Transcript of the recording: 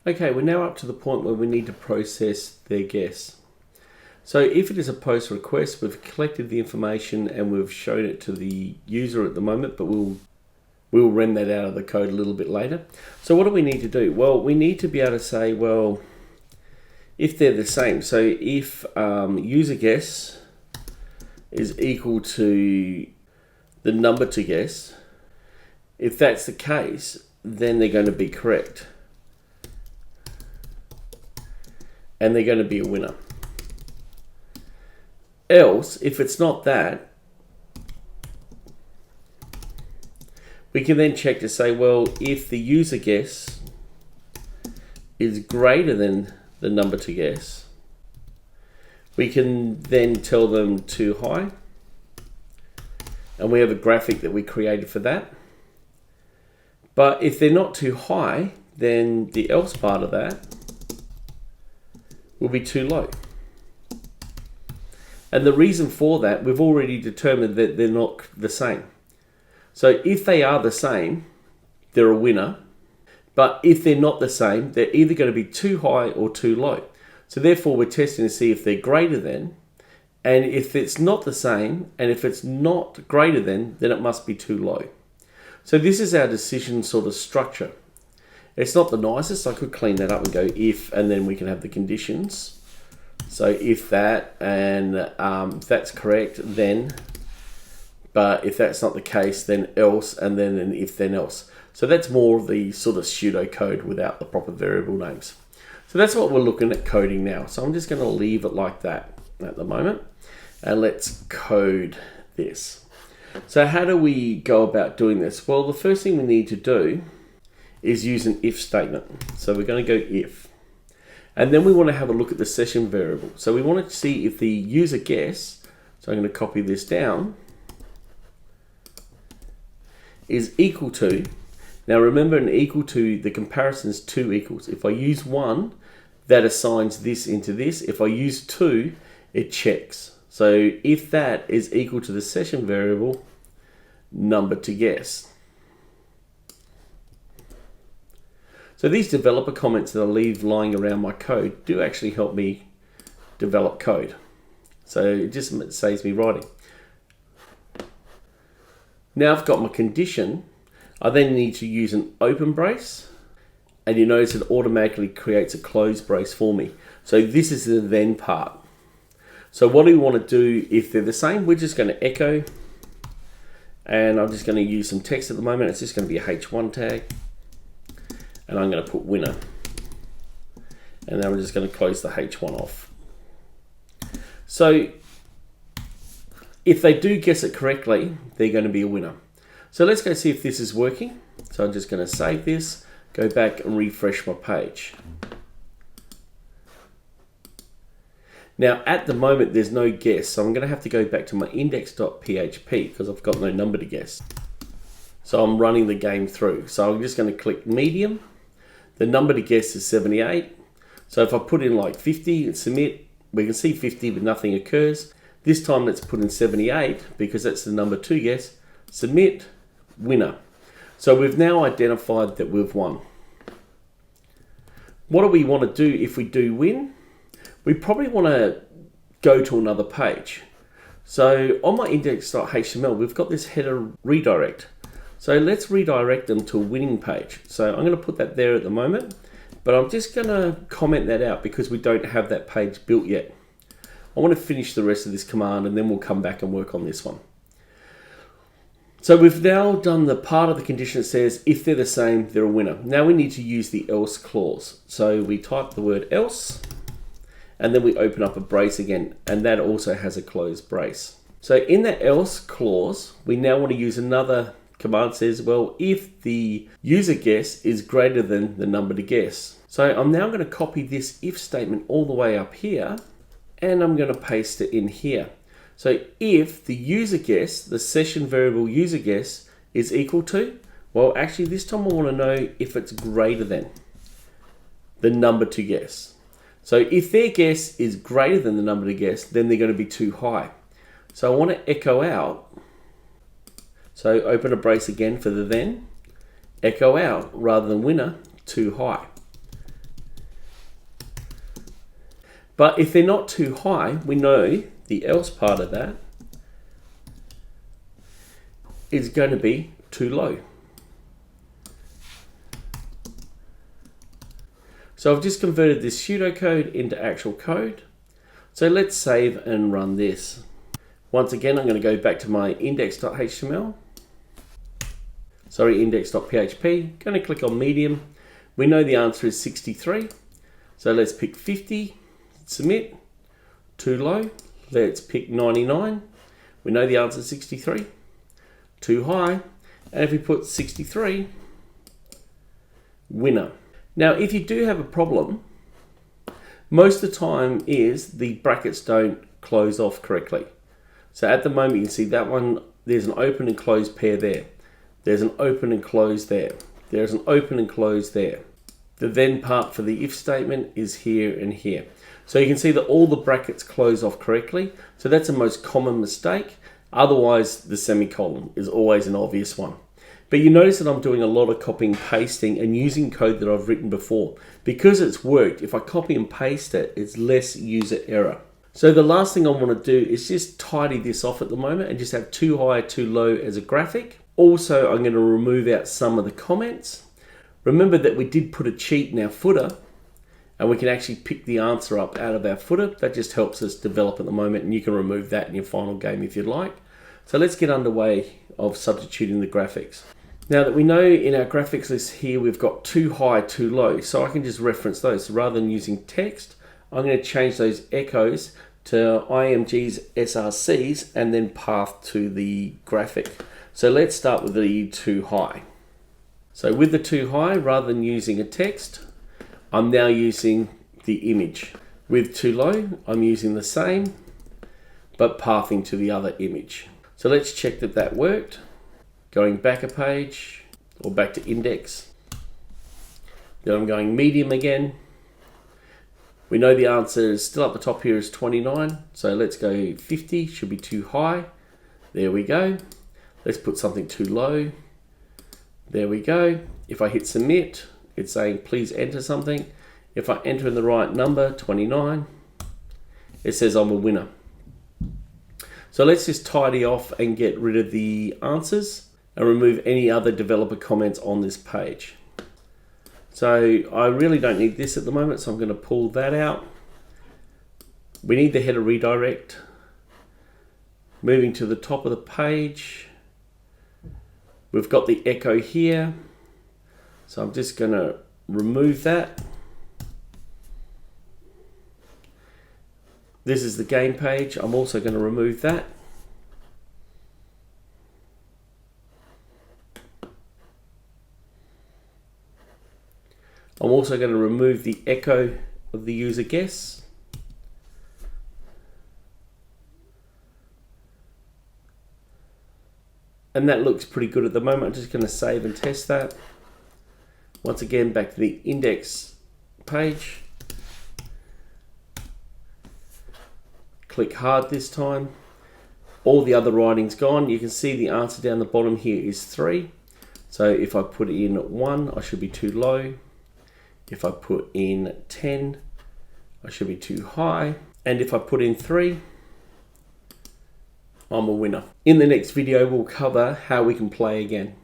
Okay, we're now up to the point where we need to process their guess. So if it is a post request, we've collected the information and we've shown it to the user at the moment, but we'll rend that out of the code a little bit later. So what do we need to do? Well, we need to be able to say, well, if they're the same. So if user guess is equal to the number to guess, if that's the case, then they're going to be correct. And they're going to be a winner. Else, if it's not that, we can then check to say, well, if the user guess is greater than the number to guess, we can then tell them too high. And we have a graphic that we created for that. But if they're not too high, then the else part of that will be too low. And the reason for that, we've already determined that they're not the same. So if they are the same, they're a winner. But if they're not the same, they're either going to be too high or too low. So therefore, we're testing to see if they're greater than. And if it's not the same, and if it's not greater than, then it must be too low. So this is our decision sort of structure. It's not the nicest. I could clean that up and go if, and then we can have the conditions. So if that, and if that's correct, then, but if that's not the case, then else, and then an if then else. So that's more of the sort of pseudo code without the proper variable names. So that's what we're looking at coding now. So I'm just going to leave it like that at the moment. And let's code this. So how do we go about doing this? Well, the first thing we need to do is use an if statement. So we're going to go if. And then we want to have a look at the session variable. So we want to see if the user guess, so I'm going to copy this down, is equal to, now remember an equal to, the comparison is two equals. If I use one, that assigns this into this. If I use two, it checks. So if that is equal to the session variable, number to guess. So these developer comments that I leave lying around my code do actually help me develop code. So it just saves me writing. Now I've got my condition. I then need to use an open brace. And you notice it automatically creates a close brace for me. So this is the then part. So what do we want to do if they're the same? We're just going to echo. And I'm just going to use some text at the moment. It's just going to be a H1 tag. And I'm going to put winner. And then we're just going to close the H1 off. So if they do guess it correctly, they're going to be a winner. So let's go see if this is working. So I'm just going to save this, go back and refresh my page. Now at the moment there's no guess, so I'm going to have to go back to my index.php because I've got no number to guess. So I'm running the game through. So I'm just going to click medium. The number to guess is 78. So if I put in like 50 and submit, we can see 50 but nothing occurs. This time let's put in 78 because that's the number to guess. Submit, winner. So we've now identified that we've won. What do we want to do if we do win? We probably want to go to another page. So on my index.html, we've got this header redirect. So let's redirect them to a winning page. So I'm going to put that there at the moment, but I'm just going to comment that out because we don't have that page built yet. I want to finish the rest of this command and then we'll come back and work on this one. So we've now done the part of the condition that says if they're the same, they're a winner. Now we need to use the else clause. So we type the word else and then we open up a brace again, and that also has a closed brace. So in that else clause, we now want to use another command that says, well, if the user guess is greater than the number to guess. So I'm now going to copy this if statement all the way up here, and I'm going to paste it in here. So if the user guess, the session variable user guess is equal to, well, actually this time I want to know if it's greater than the number to guess. So if their guess is greater than the number to guess, then they're going to be too high. So I want to echo out. So open a brace again for the then, echo out rather than winner, too high. But if they're not too high, we know the else part of that is going to be too low. So I've just converted this pseudocode into actual code. So let's save and run this. Once again, I'm going to go back to my index.html. Sorry, index.php. Going to click on medium. We know the answer is 63. So let's pick 50, submit. Too low. Let's pick 99. We know the answer is 63. Too high. And if we put 63, winner. Now, if you do have a problem, most of the time is the brackets don't close off correctly. So at the moment, you can see that one, there's an open and close pair there. There's an open and close there. There's an open and close there. The then part for the if statement is here and here. So you can see that all the brackets close off correctly. So that's the most common mistake. Otherwise, the semicolon is always an obvious one. But you notice that I'm doing a lot of copying, pasting, and using code that I've written before. Because it's worked, if I copy and paste it, it's less user error. So the last thing I want to do is just tidy this off at the moment and just have too high, too low as a graphic. Also, I'm going to remove out some of the comments. Remember that we did put a cheat in our footer, and we can actually pick the answer up out of our footer. That just helps us develop at the moment, and you can remove that in your final game if you'd like. So let's get underway of substituting the graphics. Now that we know in our graphics list here we've got too high, too low, so I can just reference those. So rather than using text, I'm going to change those echoes to IMGs, SRCs, and then path to the graphic. So let's start with the too high. So with the too high, rather than using a text, I'm now using the image. With too low, I'm using the same, but pathing to the other image. So let's check that that worked. Going back a page, or back to index. Then I'm going medium again. We know the answer is still up the top here is 29. So let's go 50, should be too high. There we go. Let's put something too low. There we go. If I hit submit, it's saying please enter something. If I enter in the right number, 29, it says I'm a winner. So let's just tidy off and get rid of the answers and remove any other developer comments on this page. So I really don't need this at the moment, so I'm going to pull that out. We need the header redirect. Moving to the top of the page, we've got the echo here. So I'm just going to remove that. This is the game page. I'm also going to remove that. I'm also going to remove the echo of the user guess. And that looks pretty good at the moment. I'm just going to save and test that. Once again, back to the index page. Click hard this time. All the other writing's gone. You can see the answer down the bottom here is 3. So if I put in 1, I should be too low. If I put in 10, I should be too high. And if I put in 3, I'm a winner. In the next video, we'll cover how we can play again.